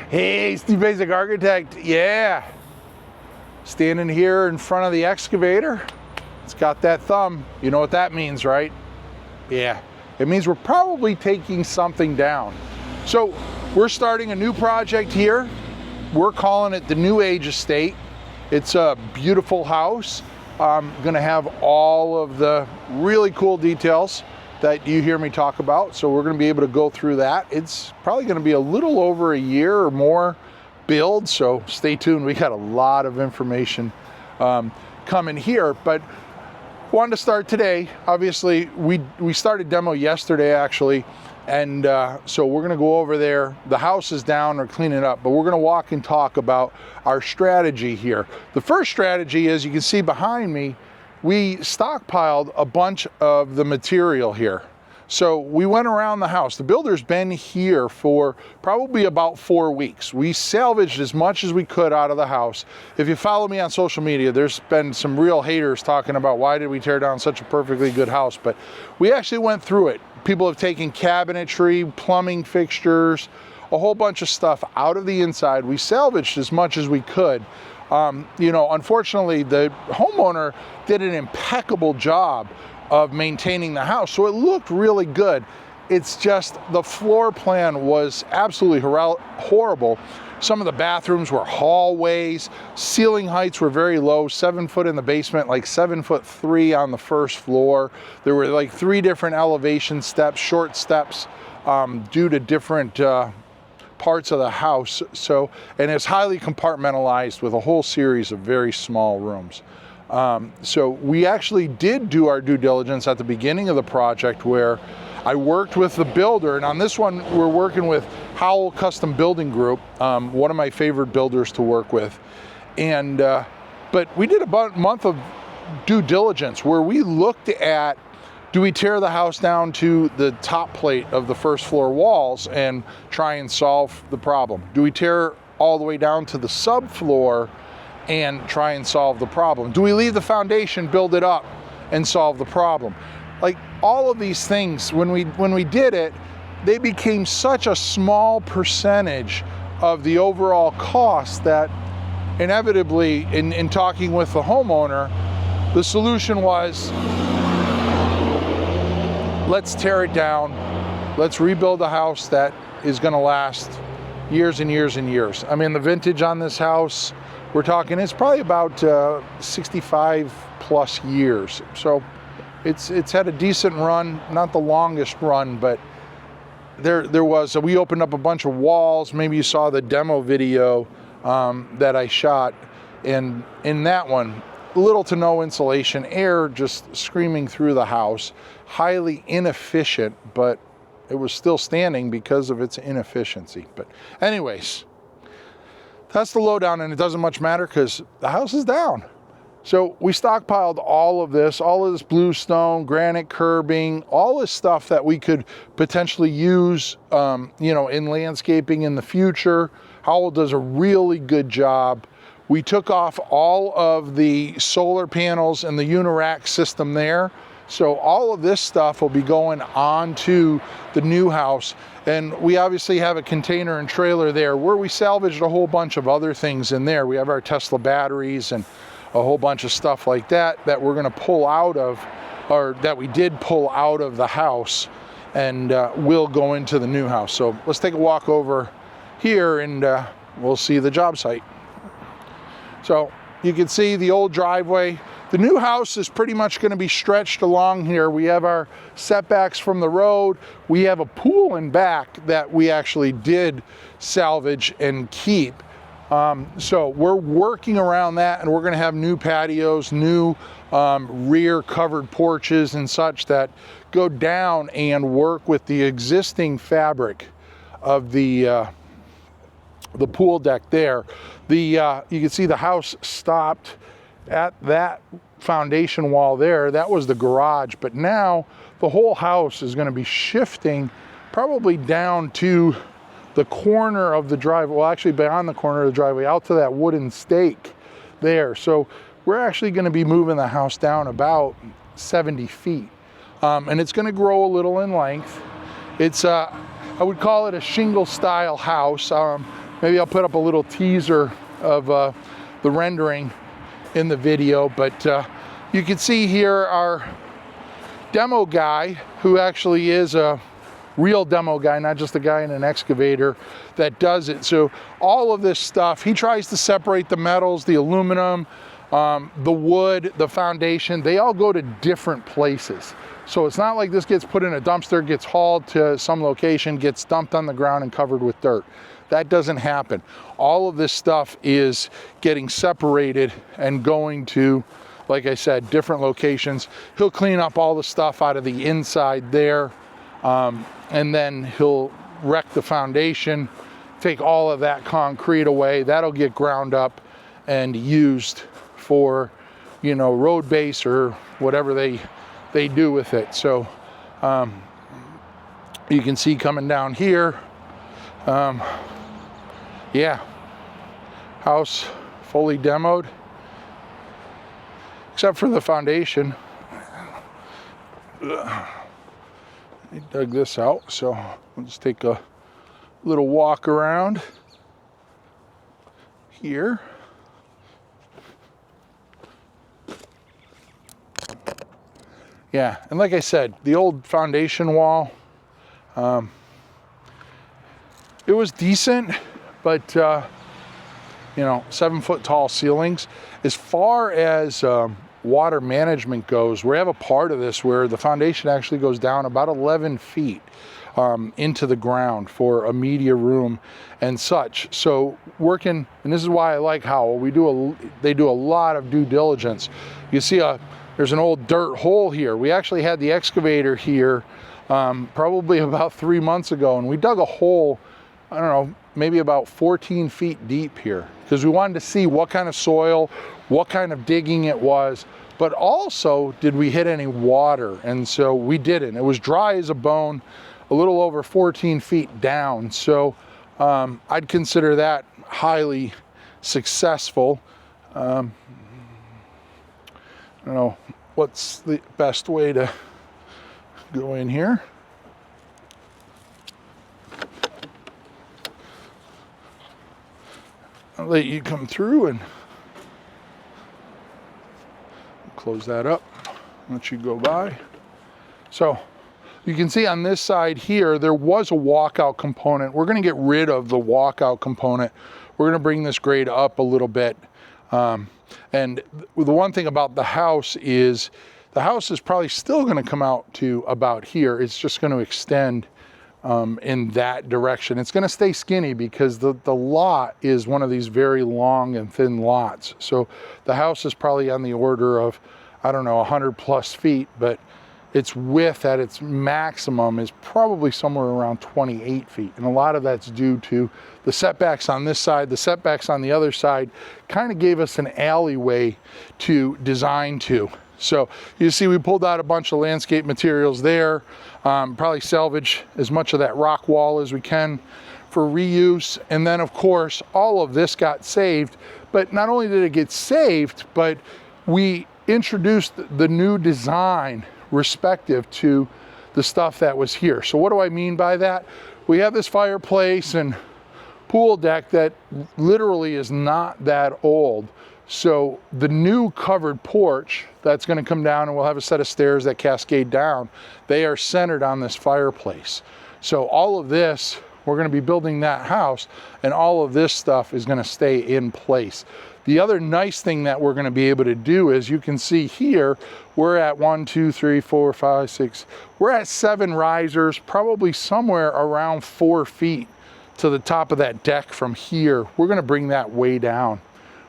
Hey, Steve Basic Architect. Yeah. Standing here in front of the excavator. It's got that thumb. You know what that means, right? Yeah. It means we're probably taking something down. So we're starting a new project here. We're calling it the New Age Estate. It's a beautiful house. I'm gonna have all of the really cool details that you hear me talk about. So we're gonna be able to go through that. It's probably gonna be a little over a year or more build, so stay tuned. We got a lot of information coming here, but wanted to start today. Obviously, we started demo yesterday actually, and so we're gonna go over there. The house is down or clean it up, but we're gonna walk and talk about our strategy here. The first strategy is, you can see behind me, we stockpiled a bunch of the material here. So we went around the house. The builder's been here for probably about 4 weeks. We salvaged as much as we could out of the house. If you follow me on social media, there's been some real haters talking about why did we tear down such a perfectly good house, but we actually went through it. People have taken cabinetry, plumbing fixtures, a whole bunch of stuff out of the inside. We salvaged as much as we could. You know, unfortunately, the homeowner did an impeccable job of maintaining the house, so it looked really good. It's just the floor plan was absolutely horrible. Some of the bathrooms were hallways, ceiling heights were very low, 7 foot in the basement, like 7'3" on the first floor. There were like 3 different elevation steps, short steps, due to different parts of the house. So, and it's highly compartmentalized with a whole series of very small rooms. So we actually did do our due diligence at the beginning of the project, where I worked with the builder, and on this one we're working with Howell Custom Building Group, one of my favorite builders to work with. And but we did about a month of due diligence where we looked at, do we tear the house down to the top plate of the first floor walls and try and solve the problem? Do we tear all the way down to the subfloor and try and solve the problem? Do we leave the foundation, build it up, and solve the problem? Like, all of these things, when we did it, they became such a small percentage of the overall cost that inevitably, in talking with the homeowner, the solution was, let's tear it down, let's rebuild a house that is gonna last years and years and years. I mean, the vintage on this house, we're talking, it's probably about 65 plus years. So it's had a decent run, not the longest run, but there was, we opened up a bunch of walls. Maybe you saw the demo video that I shot, and in that one, little to no insulation, air just screaming through the house, highly inefficient, but it was still standing because of its inefficiency. But anyways, that's the lowdown, and it doesn't much matter because the house is down. So we stockpiled all of this bluestone, granite curbing, all this stuff that we could potentially use, you know, in landscaping in the future. Howell does a really good job. We took off all of the solar panels and the Unirack system there. So all of this stuff will be going on to the new house. And we obviously have a container and trailer there where we salvaged a whole bunch of other things in there. We have our Tesla batteries and a whole bunch of stuff like that we're gonna pull out of, or that we did pull out of the house, and will go into the new house. So let's take a walk over here and we'll see the job site. So you can see the old driveway. The new house is pretty much going to be stretched along here. We have our setbacks from the road. We have a pool in back that we actually did salvage and keep. So we're working around that, and we're going to have new patios, new rear covered porches and such that go down and work with the existing fabric of the pool deck there. You can see the house stopped at that foundation wall there. That was the garage, but now the whole house is going to be shifting probably down to the corner of the driveway, well, actually beyond the corner of the driveway, out to that wooden stake there. So we're actually going to be moving the house down about 70 feet, and it's going to grow a little in length. It's I would call it a shingle style house. Maybe I'll put up a little teaser of the rendering in the video, but you can see here our demo guy, who actually is a real demo guy, not just a guy in an excavator that does it. So all of this stuff, he tries to separate the metals, the aluminum, the wood, the foundation. They all go to different places. So it's not like this gets put in a dumpster, gets hauled to some location, gets dumped on the ground and covered with dirt. That doesn't happen. All of this stuff is getting separated and going to, like I said, different locations. He'll clean up all the stuff out of the inside there, and then he'll wreck the foundation, take all of that concrete away. That'll get ground up and used for, you know, road base or whatever they do with it. So you can see coming down here, yeah, house fully demoed, except for the foundation. He dug this out, so we'll just take a little walk around here. Yeah, and like I said, the old foundation wall, it was decent, but you know, 7-foot tall ceilings. As far as water management goes, we have a part of this where the foundation actually goes down about 11 feet into the ground for a media room and such. So working, and this is why I like Howell, they do a lot of due diligence. You see there's an old dirt hole here. We actually had the excavator here probably about 3 months ago, and we dug a hole, I don't know, maybe about 14 feet deep here, because we wanted to see what kind of soil, what kind of digging it was, but also did we hit any water? And so we didn't. It was dry as a bone, a little over 14 feet down. So I'd consider that highly successful. I don't know what's the best way to go in here. I'll let you come through and close that up, let you go by. So you can see on this side here, there was a walkout component. We're gonna get rid of the walkout component. We're gonna bring this grade up a little bit. And the one thing about the house is probably still gonna come out to about here. It's just gonna extend in that direction. It's going to stay skinny because the lot is one of these very long and thin lots. So the house is probably on the order of, I don't know, 100 plus feet, but its width at its maximum is probably somewhere around 28 feet. And a lot of that's due to the setbacks on this side. The setbacks on the other side kind of gave us an alleyway to design to. So you see we pulled out a bunch of landscape materials there, probably salvage as much of that rock wall as we can for reuse. And then of course, all of this got saved, but not only did it get saved, but we introduced the new design respective to the stuff that was here. So what do I mean by that? We have this fireplace and pool deck that literally is not that old. So the new covered porch that's going to come down, and we'll have a set of stairs that cascade down, they are centered on this fireplace. So all of this, we're going to be building that house, and all of this stuff is going to stay in place. The other nice thing that we're going to be able to do is, you can see here, we're at 1, 2, 3, 4, 5, 6, we're at 7 risers, probably somewhere around 4 feet to the top of that deck from here. We're going to bring that way down.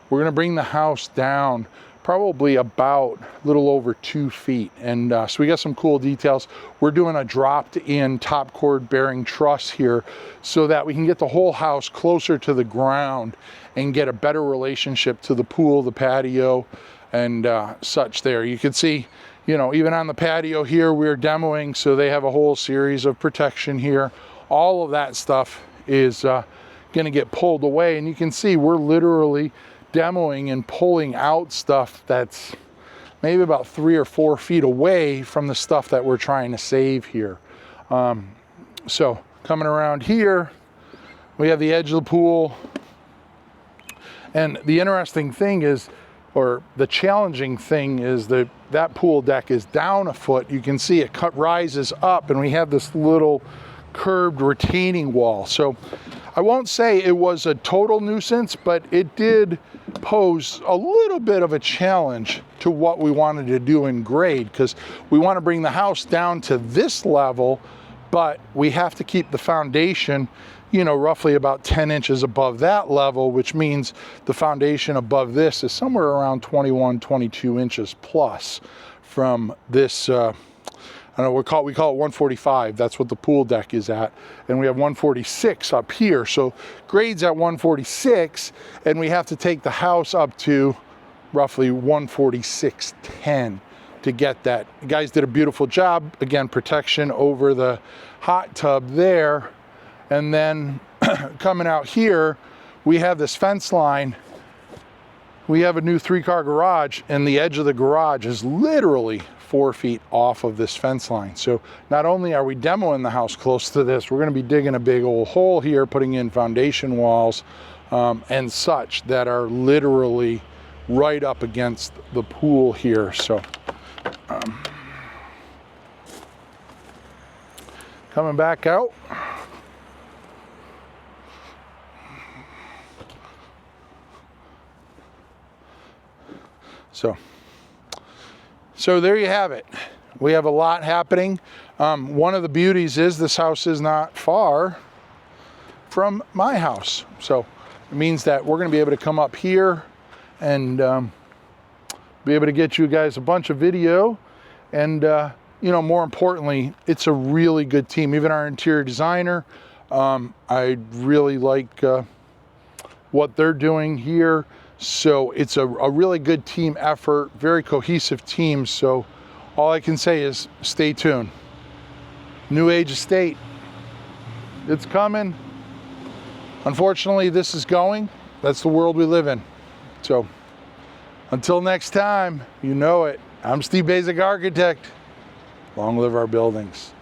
We're going to bring the house down probably about a little over 2 feet. And so we got some cool details. We're doing a dropped in top cord bearing truss here so that we can get the whole house closer to the ground and get a better relationship to the pool, the patio, and such there. You can see, you know, even on the patio here, we're demoing, so they have a whole series of protection here. All of that stuff is going to get pulled away, and you can see we're literally demoing and pulling out stuff that's maybe about 3 or 4 feet away from the stuff that we're trying to save here. So coming around here, We have the edge of the pool. And the interesting thing is, or the challenging thing is that pool deck is down a foot. You can see it rises up, and we have this little curved retaining wall. So I won't say it was a total nuisance, but it did pose a little bit of a challenge to what we wanted to do in grade, because we want to bring the house down to this level, but we have to keep the foundation, you know, roughly about 10 inches above that level, which means the foundation above this is somewhere around 21, 22 inches plus from this, I don't know, we call it 145. That's what the pool deck is at. And we have 146 up here. So grade's at 146, and we have to take the house up to roughly 146.10 to get that. The guys did a beautiful job. Again, protection over the hot tub there. And then coming out here, we have this fence line. We have a new 3-car garage, and the edge of the garage is literally 4 feet off of this fence line. So not only are we demoing the house close to this, we're going to be digging a big old hole here, putting in foundation walls and such that are literally right up against the pool here. So coming back out. So there you have it. We have a lot happening. One of the beauties is this house is not far from my house. So it means that we're going to be able to come up here and be able to get you guys a bunch of video. And, you know, more importantly, it's a really good team. Even our interior designer, I really like what they're doing here. So it's a really good team effort, very cohesive team. So all I can say is stay tuned. New Age Estate, it's coming. Unfortunately, this is going. That's the world we live in. So until next time, you know it. I'm Steve Baczek, architect. Long live our buildings.